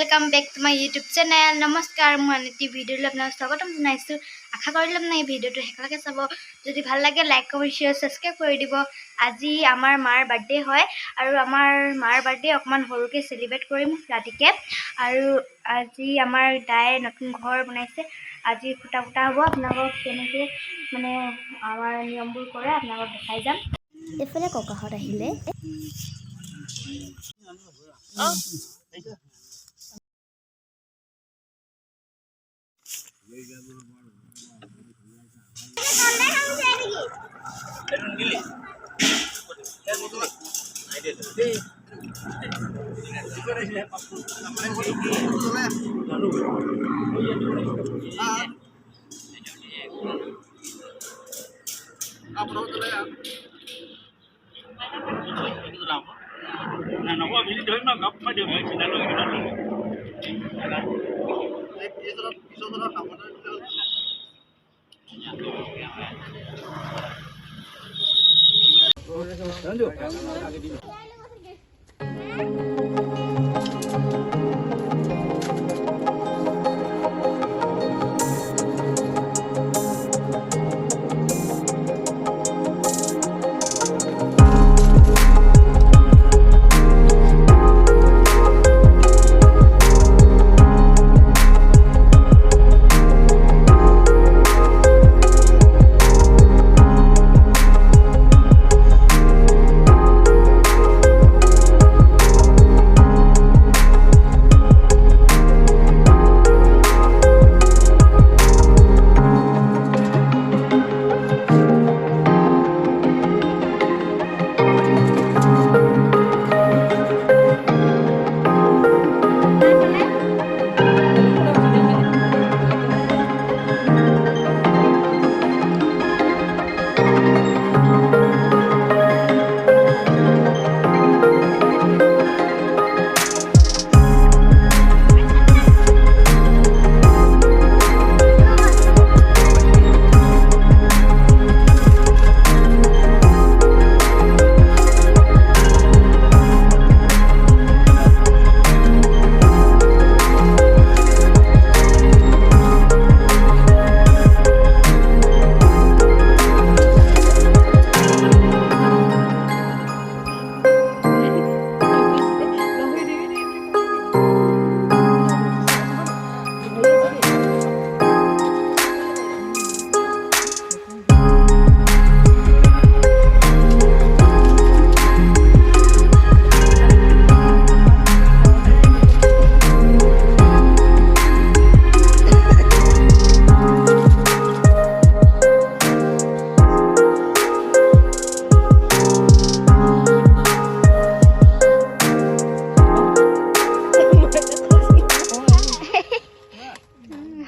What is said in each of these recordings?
Welcome back to my YouTube channel. नमस्कार मैं video अपना स्वागतम जानाइछु। आशा करिलम ना भिडिओ हेकाके चाब जदि ভাল লাগে लाइक कमेन्ट शेयर सब्सक्राइब कर दिबो। আজি आमार मार बार्थडे है और आमार मार बार्थडे अकमान हरुके सेलिब्रेट करिम रातिके। और আজি आमार दाय नतुन घर बनाइছে। আজি खुटा खुटा हबो आपनालोक केनेके माने आमार नियमबुर करे आपनालोक देखाइ जाम। एफाले ककाहत आहिले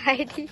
Heidi.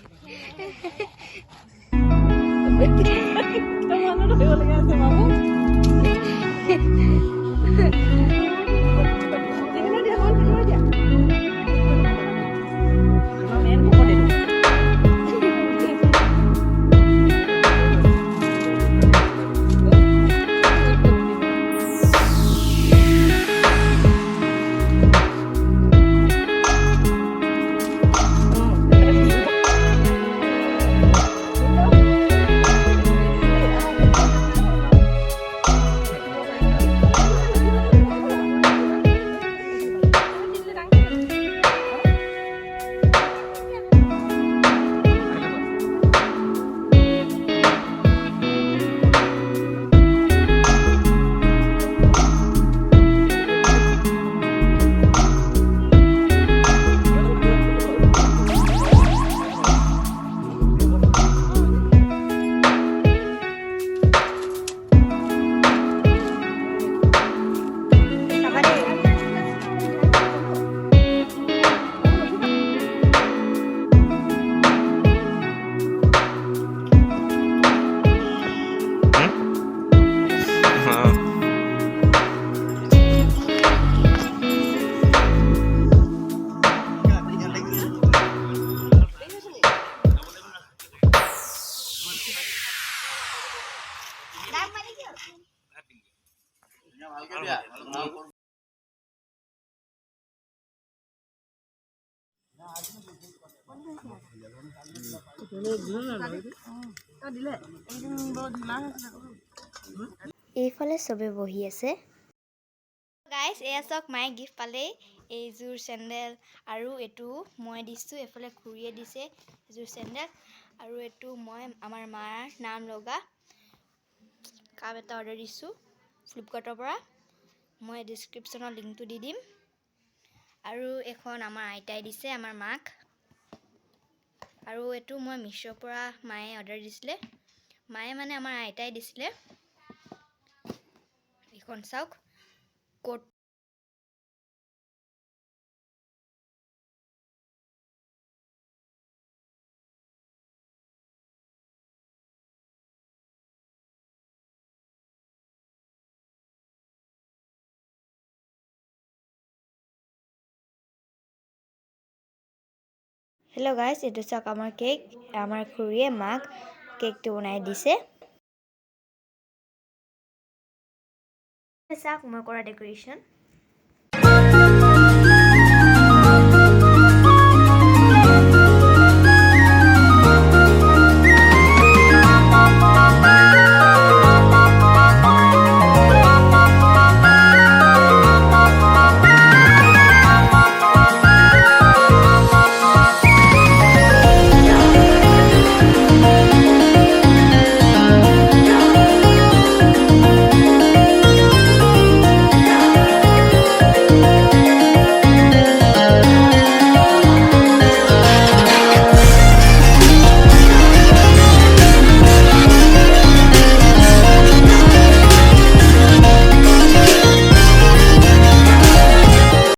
এইফালে চবে বহি আছে। গাইজ এয়া চাওক মায়ে গিফ্ট পালেই এইযোৰ চেণ্ডেল আৰু এইটো মই দিছোঁ। এইফালে খুৰীয়ে দিছে এযোৰ চেণ্ডেল আৰু এইটো মই আমাৰ মাৰ নাম লগা কাপ এটা অৰ্ডাৰ দিছোঁ ফ্লিপকাৰ্টৰ পৰা। মই ডিছক্ৰিপশ্যনৰ লিংকটো দি দিম। আৰু এখন আমাৰ আইতাই দিছে আমাৰ মাক। আৰু এইটো মই মিছ'ৰ পৰা মায়ে অৰ্ডাৰ দিছিলে। মায়ে মানে আমাৰ আইতাই দিছিলে। এইখন চাওক কোট। হেল্ল' গাইজ, এইটো চাওক আমাৰ কেক। আমাৰ খুৰীয়ে মাক কেকটো বনাই দিছে। চাওক মই কৰা ডেক'ৰেশ্যন।